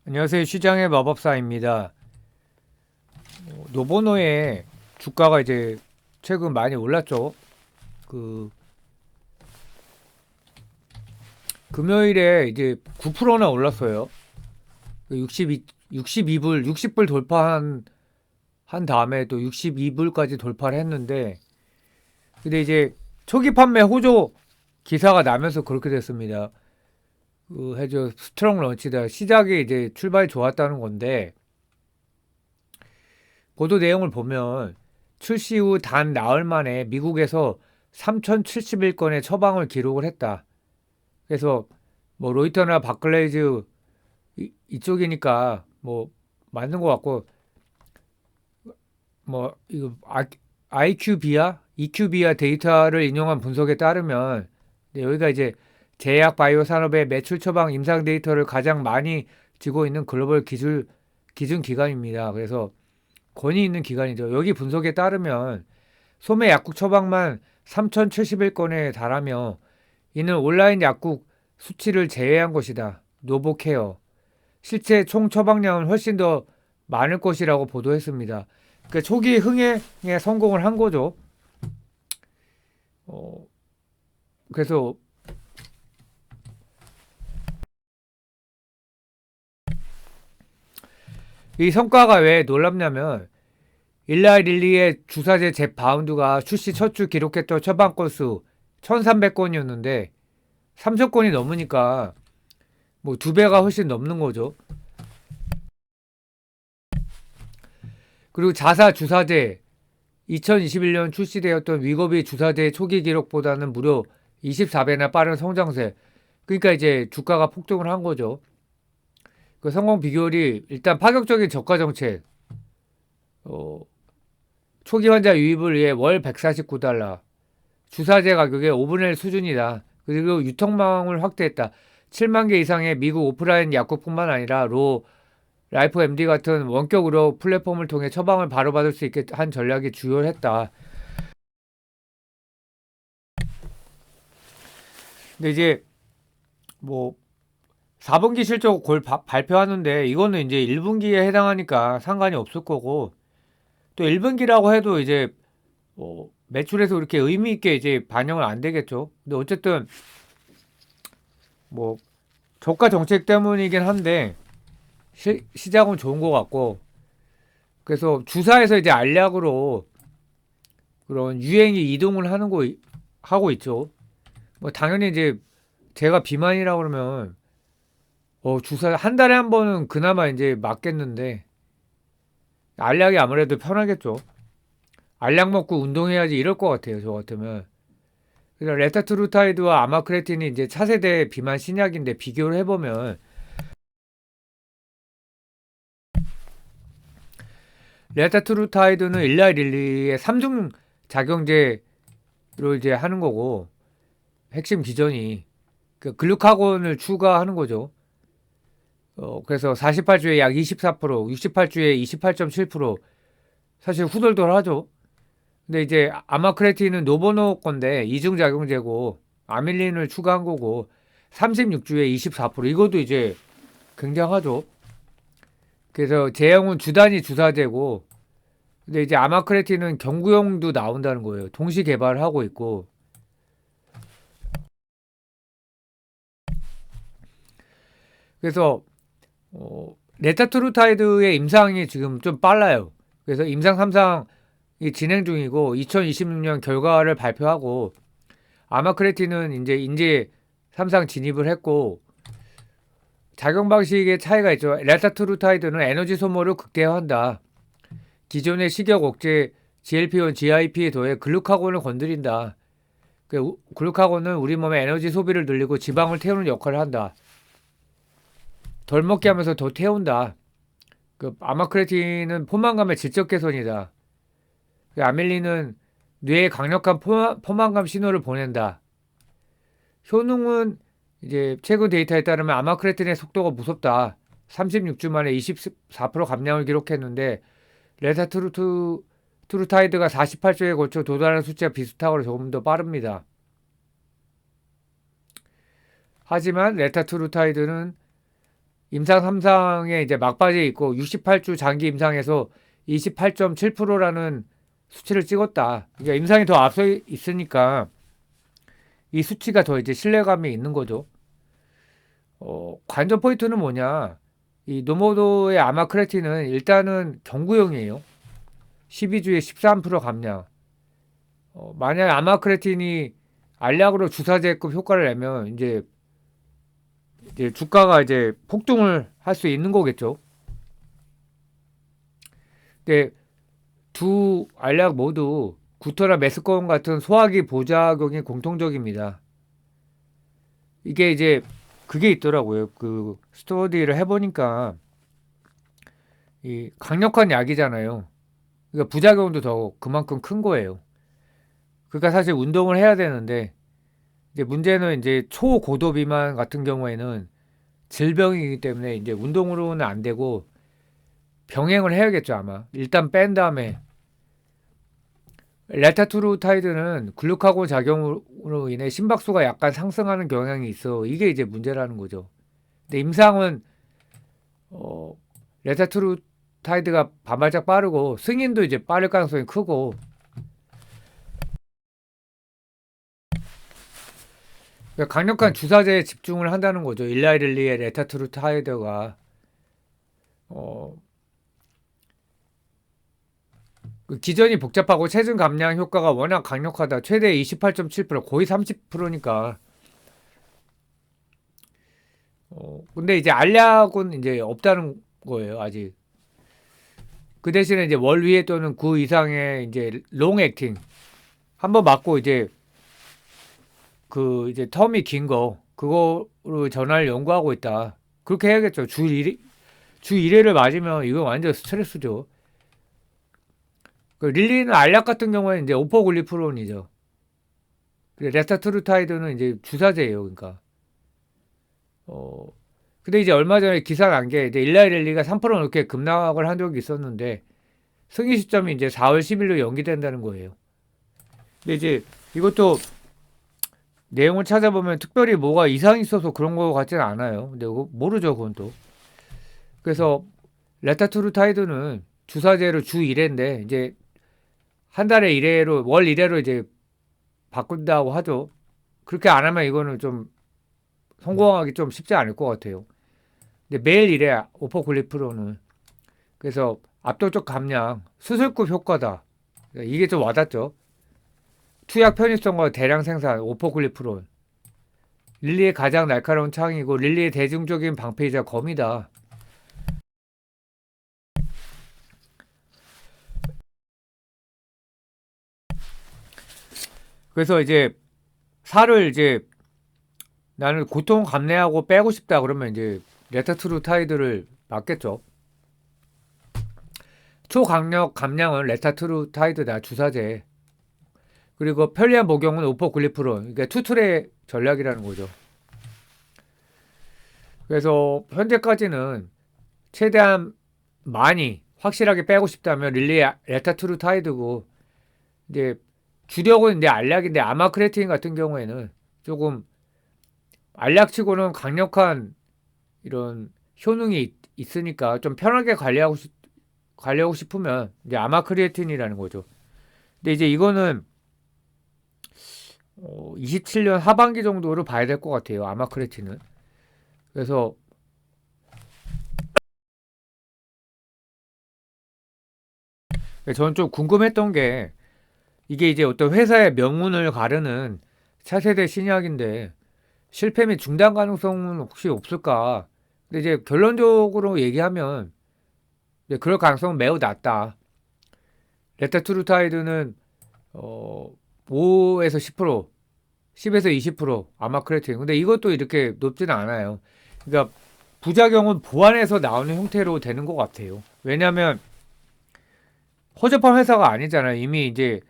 안녕하세요. 시장의 마법사입니다. 노보노의 주가가 이제 최근 많이 올랐죠. 그 금요일에 이제 9%나 올랐어요. 62불, 60불 돌파한 다음에 또 62불까지 돌파를 했는데, 근데 이제 초기 판매 호조 기사가 나면서 그렇게 됐습니다. 해저 스트롱 런치다. 시작이 이제 출발이 좋았다는 건데, 보도 내용을 보면 출시 후 단 나흘 만에 미국에서 3,071건의 처방을 기록을 했다. 그래서 뭐 로이터나 바클레이즈 이쪽이니까 뭐 맞는 것 같고, 뭐 이거 IQVIA, EQVIA 데이터를 인용한 분석에 따르면, 여기가 이제 제약 바이오 산업의 매출 처방 임상 데이터를 가장 많이 쥐고 있는 글로벌 기준 기관입니다. 그래서 권위 있는 기관이죠. 여기 분석에 따르면 소매 약국 처방만 3,071건에 달하며, 이는 온라인 약국 수치를 제외한 것이다. 노보케어. 실제 총 처방량은 훨씬 더 많을 것이라고 보도했습니다. 그러니까 초기 흥행에 성공을 한 거죠. 어, 그래서 이 성과가 왜 놀랍냐면, 일라릴리의 주사제 잽바운드가 출시 첫 주 기록했던 처방 건수 1,300건이었는데 3,000건이 넘으니까 뭐 두 배가 훨씬 넘는 거죠. 그리고 자사 주사제 2021년 출시되었던 위거비 주사제 초기 기록보다는 무려 24배나 빠른 성장세. 그러니까 이제 주가가 폭등을 한 거죠. 그 성공 비결이 일단 파격적인 저가 정책. 어, 초기 환자 유입을 위해 월 149달러. 주사제 가격의 5분의 1 수준이다. 그리고 유통망을 확대했다. 7만 개 이상의 미국 오프라인 약국뿐만 아니라 라이프 MD 같은 원격으로 플랫폼을 통해 처방을 바로 받을 수 있게 한 전략이 주요했다. 근데 이제 뭐 4분기 실적 발표하는데, 이거는 이제 1분기에 해당하니까 상관이 없을 거고, 또 1분기라고 해도 이제 매출에서 그렇게 의미 있게 이제 반영은 안 되겠죠. 근데 어쨌든 뭐 저가 정책 때문이긴 한데 시작은 좋은 것 같고, 그래서 주사에서 이제 알약으로 그런 유행이 이동을 하고 있죠. 뭐 당연히 이제 제가 비만이라 그러면 주사 한 달에 한 번은 그나마 이제 맞겠는데, 알약이 아무래도 편하겠죠. 알약 먹고 운동해야지 이럴 것 같아요, 저 같으면. 그래서 레타트루타이드와 아마크레틴이 이제 차세대 비만 신약인데, 비교를 해보면 레타트루타이드는 일라릴리의 3중 작용제로 이제 하는 거고, 핵심 기전이 그 글루카곤을 추가하는 거죠. 그래서 48주에 약 24%, 68주에 28.7%, 사실 후덜덜하죠. 근데 이제 아마크레틴은 노보노 건데 이중 작용제고, 아밀린을 추가한 거고, 36주에 24%, 이것도 이제 굉장하죠. 그래서 제형은 주단위 주사제고, 근데 이제 아마크레틴은 경구용도 나온다는 거예요. 동시 개발을 하고 있고. 그래서 레타트루타이드의 임상이 지금 좀 빨라요. 그래서 임상 3상이 진행 중이고 2026년 결과를 발표하고, 아마크레틴은 이제 인제 3상 진입을 했고, 작용 방식의 차이가 있죠. 레타트루타이드는 에너지 소모를 극대화한다. 기존의 식욕 억제 GLP-1, GIP에 더해 글루카곤을 건드린다. 글루카곤은 우리 몸의 에너지 소비를 늘리고 지방을 태우는 역할을 한다. 덜 먹게 하면서 더 태운다. 아마크레틴은 포만감의 질적 개선이다. 아밀린은 뇌에 강력한 포만감 신호를 보낸다. 효능은 이제 최근 데이터에 따르면 아마크레틴의 속도가 무섭다. 36주 만에 24% 감량을 기록했는데, 레타트루타이드가 48주에 걸쳐 도달한 수치와 비슷하거나 조금 더 빠릅니다. 하지만 레타트루타이드는 임상 3상에 이제 막바지에 있고 68주 장기 임상에서 28.7%라는 수치를 찍었다. 그러니까 임상이 더 앞서 있으니까 이 수치가 더 이제 신뢰감이 있는 거죠. 관전 포인트는 뭐냐? 이 노모도의 아마크레틴은 일단은 경구용이에요. 12주에 13% 감량. 만약 아마크레틴이 알약으로 주사제급 효과를 내면 이제 주가가 이제 폭등을 할 수 있는 거겠죠. 근데 두 알약 모두 구토나 메스꺼움 같은 소화기 부작용이 공통적입니다. 이게 이제 그게 있더라고요. 그 스터디를 해보니까 이 강력한 약이잖아요. 그러니까 부작용도 더 그만큼 큰 거예요. 그러니까 사실 운동을 해야 되는데 이제 문제는 이제 초고도 비만 같은 경우에는 질병이기 때문에 이제 운동으로는 안 되고 병행을 해야겠죠 아마. 일단 뺀 다음에 레타투르타이드는 글루카곤 작용으로 인해 심박수가 약간 상승하는 경향이 있어. 이게 이제 문제라는 거죠. 근데 임상은 레타투르타이드가 반발짝 빠르고 승인도 이제 빠를 가능성이 크고 그러니까 강력한 주사제에 집중을 한다는 거죠. 일라이릴리의 레타투르타이드가 그 기전이 복잡하고 체중 감량 효과가 워낙 강력하다. 최대 28.7% 거의 30%니까. 근데 이제 알약은 이제 없다는 거예요 아직. 그 대신에 이제 월 위에 또는 그 이상의 이제 롱 액팅 한번 맞고 이제 그 이제 텀이 긴 거 그거로 전화를 연구하고 있다. 그렇게 해야겠죠. 주 1회를 맞으면 이거 완전 스트레스죠. 그 릴리는 알약 같은 경우에는 이제 오포글리프론이죠. 레타투르타이드는 이제 주사제예요. 그러니까. 근데 이제 얼마 전에 기사 난 게 이제 일라이릴리가 3% 넘게 급락을 한 적이 있었는데 승인 시점이 이제 4월 10일로 연기된다는 거예요. 근데 이제 이것도 내용을 찾아보면 특별히 뭐가 이상이 있어서 그런 거 같지는 않아요. 근데 모르죠, 그건 또. 그래서 레타투르타이드는 주사제로 주 1회인데 이제 한 달에 1회로 월 1회로 이제 바꾼다고 하죠. 그렇게 안 하면 이거는 좀 성공하기 좀 쉽지 않을 것 같아요. 근데 매일 1회 오포글리프론은 그래서 압도적 감량, 수술급 효과다. 이게 좀 와닿죠. 투약 편의성과 대량 생산, 오포글리프론. 릴리의 가장 날카로운 창이고 릴리의 대중적인 방패이자 검이다. 그래서 이제 살을 이제 나는 고통 감내하고 빼고 싶다 그러면 이제 레타투르타이드를 맞겠죠. 초강력 감량은 레타투르타이드다 주사제. 그리고 편리한 복용은 오포글리프론. 그러니까 투툴의 전략이라는 거죠. 그래서 현재까지는 최대한 많이 확실하게 빼고 싶다면 릴리 레타투르타이드고 이제 주력은 이제 알약인데 아마크레틴 같은 경우에는 조금 알약치고는 강력한 이런 효능이 있으니까 좀 편하게 관리하고 싶으면 이제 아마크레틴이라는 거죠. 근데 이제 이거는 27년 하반기 정도로 봐야 될 것 같아요. 아마크레틴은. 그래서 저는 좀 궁금했던 게 이게 이제 어떤 회사의 명운을 가르는 차세대 신약인데 실패 및 중단 가능성은 혹시 없을까? 근데 이제 결론적으로 얘기하면 그럴 가능성은 매우 낮다. 레타투르타이드는 5에서 10%, 10에서 20% 아마크레틴. 근데 이것도 이렇게 높지는 않아요. 그러니까 부작용은 보완해서 나오는 형태로 되는 것 같아요. 왜냐하면 허접한 회사가 아니잖아요. 이미 이제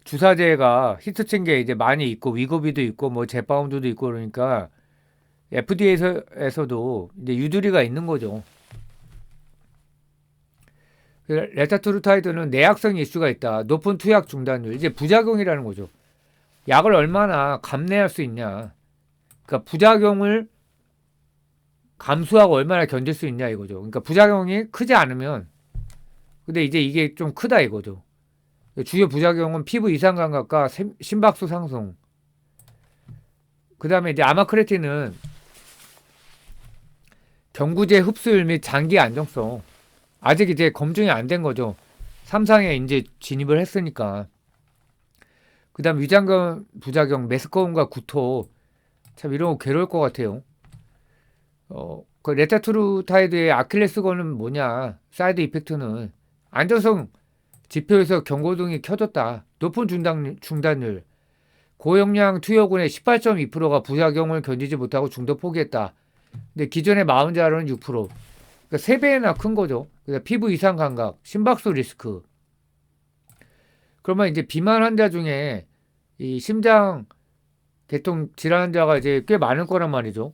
주사제가 히트친 게 이제 많이 있고 위고비도 있고 뭐 제파운드도 있고 그러니까 FDA에서도 이제 유두리가 있는 거죠. 레타투르타이드는 내약성 이슈가 있다. 높은 투약 중단율. 이제 부작용이라는 거죠. 약을 얼마나 감내할 수 있냐. 그러니까 부작용을 감수하고 얼마나 견딜 수 있냐 이거죠. 그러니까 부작용이 크지 않으면, 근데 이제 이게 좀 크다 이거죠. 주요 부작용은 피부 이상 감각과 심박수 상승. 그 다음에 이제 아마크레틴은 경구제 흡수율 및 장기 안정성. 아직 이제 검증이 안 된 거죠. 3상에 이제 진입을 했으니까. 그 다음 위장관 부작용, 메스꺼움과 구토. 참 이런 거 괴로울 것 같아요. 그 레타투르타이드의 아킬레스건은 뭐냐? 사이드 이펙트는 안전성 지표에서 경고등이 켜졌다. 높은 중단율. 고용량 투여군의 18.2%가 부작용을 견디지 못하고 중도 포기했다. 근데 기존의 40자로는 6%. 그러니까 3배나 큰 거죠. 그러니까 피부 이상 감각, 심박수 리스크. 그러면 이제 비만 환자 중에 이 심장 계통 질환 환자가 이제 꽤 많을 거란 말이죠.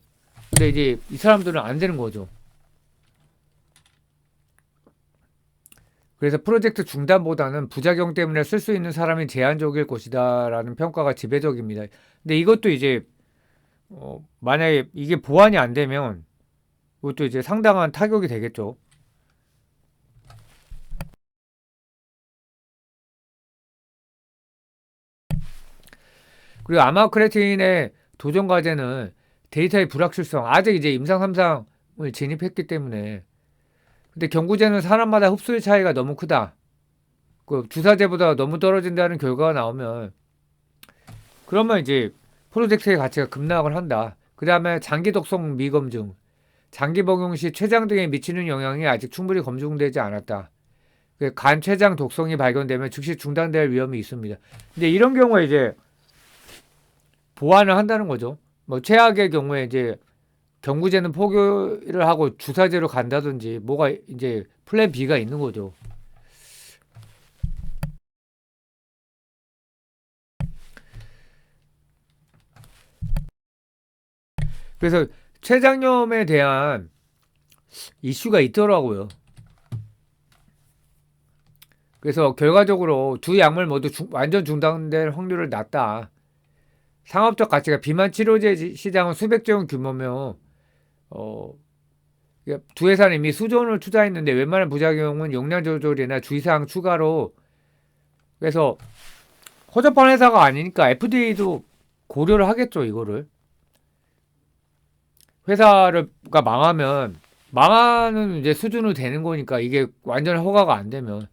근데 이제 이 사람들은 안 되는 거죠. 그래서 프로젝트 중단보다는 부작용 때문에 쓸 수 있는 사람이 제한적일 것이다 라는 평가가 지배적입니다. 근데 이것도 이제 만약에 이게 보완이 안 되면 이것도 이제 상당한 타격이 되겠죠. 그리고 아마크레틴의 도전 과제는 데이터의 불확실성, 아직 이제 임상 3상을 진입했기 때문에. 근데 경구제는 사람마다 흡수율 차이가 너무 크다. 그 주사제보다 너무 떨어진다는 결과가 나오면, 그러면 이제 프로젝트의 가치가 급락을 한다. 그 다음에 장기 독성 미검증, 장기 복용 시 췌장 등에 미치는 영향이 아직 충분히 검증되지 않았다. 간 췌장 독성이 발견되면 즉시 중단될 위험이 있습니다. 근데 이런 경우에 이제 보완을 한다는 거죠. 뭐 최악의 경우에 이제 경구제는 포기를 하고 주사제로 간다든지 뭐가 이제 플랜 B가 있는 거죠. 그래서 췌장염에 대한 이슈가 있더라고요. 그래서 결과적으로 두 약물 모두 완전 중단될 확률을 낮다. 상업적 가치가 비만 치료제 시장은 수백조 원 규모며 두 회사는 이미 수조원을 투자했는데 웬만한 부작용은 용량 조절이나 주의사항 추가로, 그래서 허접한 회사가 아니니까 FDA도 고려를 하겠죠. 이거를 회사가 망하는 이제 수준으로 되는 거니까, 이게 완전 허가가 안 되면.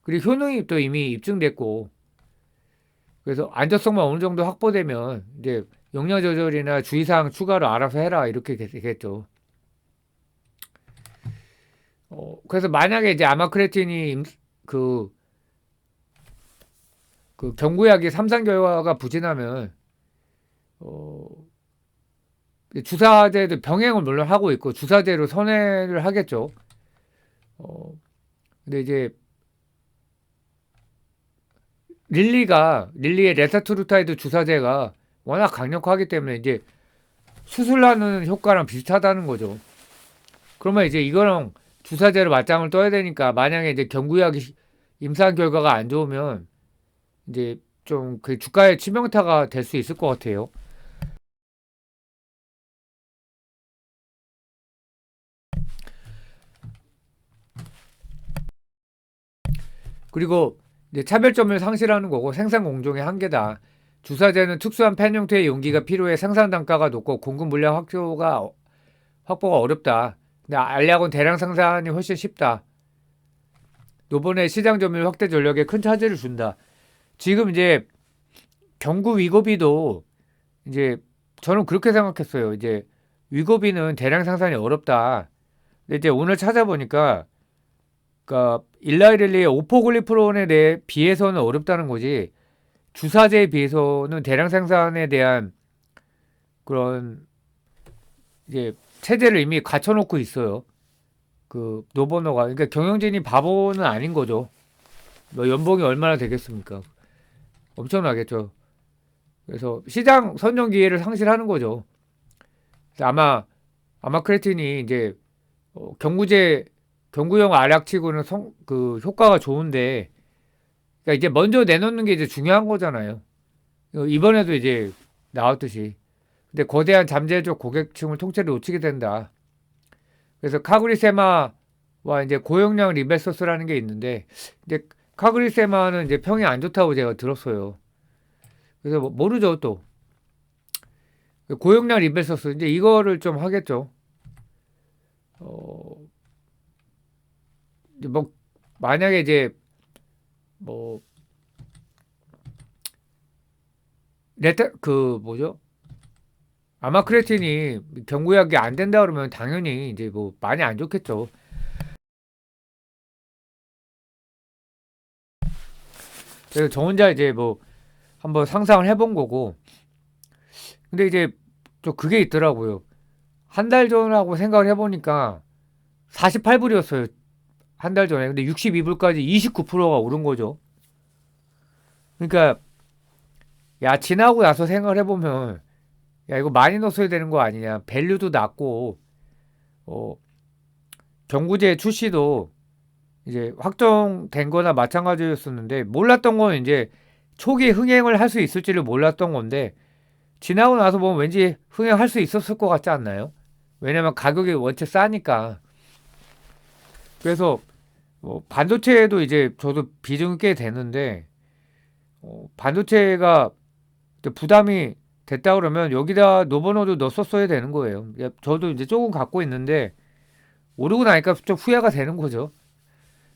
그리고 효능이 또 이미 입증됐고, 그래서 안전성만 어느 정도 확보되면 이제 용량 조절이나 주의사항 추가로 알아서 해라 이렇게 되겠죠. 그래서 만약에 이제 아마크레틴이 그 경구약이 3상 결과가 부진하면 주사제도 병행을 물론 하고 있고 주사제로 선회를 하겠죠. 근데 이제 릴리의 레타투르타이드 주사제가 워낙 강력하기 때문에 이제 수술하는 효과랑 비슷하다는 거죠. 그러면 이제 이거랑 주사제로 맞짱을 떠야 되니까, 만약에 이제 경구약이 임상 결과가 안 좋으면 이제 좀 그 주가의 치명타가 될 수 있을 것 같아요. 그리고 이제 차별점을 상실하는 거고 생산 공정의 한계다. 주사제는 특수한 펜 형태의 용기가 필요해 생산 단가가 높고 공급 물량 확보가 어렵다. 근데 알약은 대량 생산이 훨씬 쉽다. 노번의 시장 점유율 확대 전략에 큰 차질을 준다. 지금 이제 경구 위고비도 이제 저는 그렇게 생각했어요. 이제 위고비는 대량 생산이 어렵다. 근데 이제 오늘 찾아보니까 그러니까 일라이릴리의 오포글리프론에 대해 비해서는 어렵다는 거지, 주사제에 비해서는 대량 생산에 대한 그런 이제 체제를 이미 갖춰놓고 있어요. 그 노버너가. 그러니까 경영진이 바보는 아닌 거죠. 뭐 연봉이 얼마나 되겠습니까? 엄청나겠죠. 그래서 시장 선정 기회를 상실하는 거죠. 아마 크레틴이 이제 경구용 알약치고는 그 효과가 좋은데, 그러니까 이제 먼저 내놓는 게 이제 중요한 거잖아요. 이번에도 이제 나왔듯이. 근데 거대한 잠재적 고객층을 통째로 놓치게 된다. 그래서 카그리세마와 이제 고용량 리베소스라는 게 있는데 이제 카그리세마는 이제 평이 안 좋다고 제가 들었어요. 그래서 모르죠 또. 고용량 리베소스 이제 이거를 좀 하겠죠. 어, 이제 뭐 만약에 이제 뭐 레타 그 뭐죠? 아마크레틴이 경구약이 안 된다 그러면 당연히 이제 뭐 많이 안 좋겠죠. 그래서 저 혼자 이제 뭐 한번 상상을 해본 거고. 근데 이제 또 그게 있더라고요. 한 달 전하고 생각을 해보니까 48불이었어요. 한 달 전에. 근데 62불까지 29%가 오른 거죠. 그러니까 야 지나고 나서 생각을 해보면 야 이거 많이 넣었어야 되는 거 아니냐. 밸류도 낮고 어, 경구제 출시도 이제 확정된 거나 마찬가지였었는데 몰랐던 건 이제 초기 흥행을 할 수 있을지를 몰랐던 건데 지나고 나서 보면 왠지 흥행할 수 있었을 것 같지 않나요? 왜냐면 가격이 원체 싸니까. 그래서 반도체도 이제 저도 비중이 꽤 되는데 반도체가 부담이 됐다 그러면 여기다 노버노드 넣었어야 되는 거예요. 저도 이제 조금 갖고 있는데 오르고 나니까 좀 후회가 되는 거죠.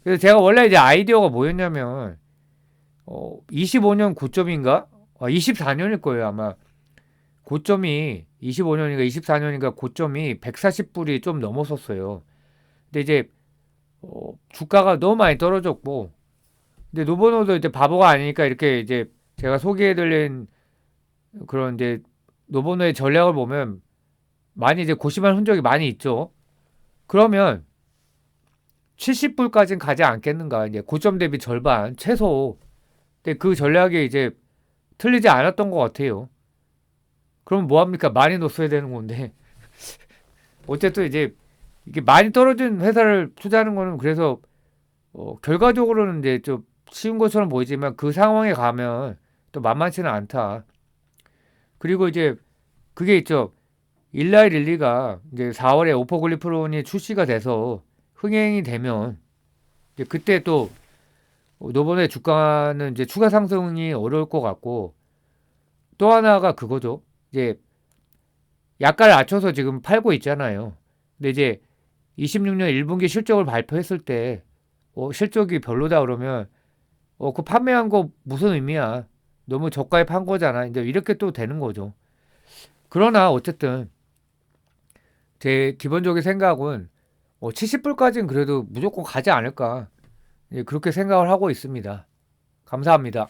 그래서 제가 원래 이제 아이디어가 뭐였냐면 25년 고점인가? 24년일 거예요 아마. 고점이 25년인가 24년인가 고점이 140불이 좀 넘었었어요. 근데 이제 주가가 너무 많이 떨어졌고 근데 노버노도 이제 바보가 아니니까 이렇게 이제 제가 소개해드린 그런 이제 노버노의 전략을 보면 많이 이제 고심한 흔적이 많이 있죠. 그러면 70불까지는 가지 않겠는가. 이제 고점 대비 절반 최소. 근데 그 전략이 이제 틀리지 않았던 것 같아요. 그럼 뭐합니까? 많이 넣었어야 되는 건데. 어쨌든 이제 이게 많이 떨어진 회사를 투자하는 거는 그래서 결과적으로는 이제 좀 쉬운 것처럼 보이지만 그 상황에 가면 또 만만치는 않다. 그리고 이제 그게 있죠. 일라이 릴리가 이제 4월에 오퍼글리프론이 출시가 돼서 흥행이 되면 이제 그때 또 노번의 주가는 이제 추가 상승이 어려울 것 같고 또 하나가 그거죠. 이제 약가를 낮춰서 지금 팔고 있잖아요. 근데 이제 26년 1분기 실적을 발표했을 때 실적이 별로다 그러면 그 판매한 거 무슨 의미야? 너무 저가에 판 거잖아. 이제 이렇게 또 되는 거죠. 그러나 어쨌든 제 기본적인 생각은 70불까지는 그래도 무조건 가지 않을까. 예, 그렇게 생각을 하고 있습니다. 감사합니다.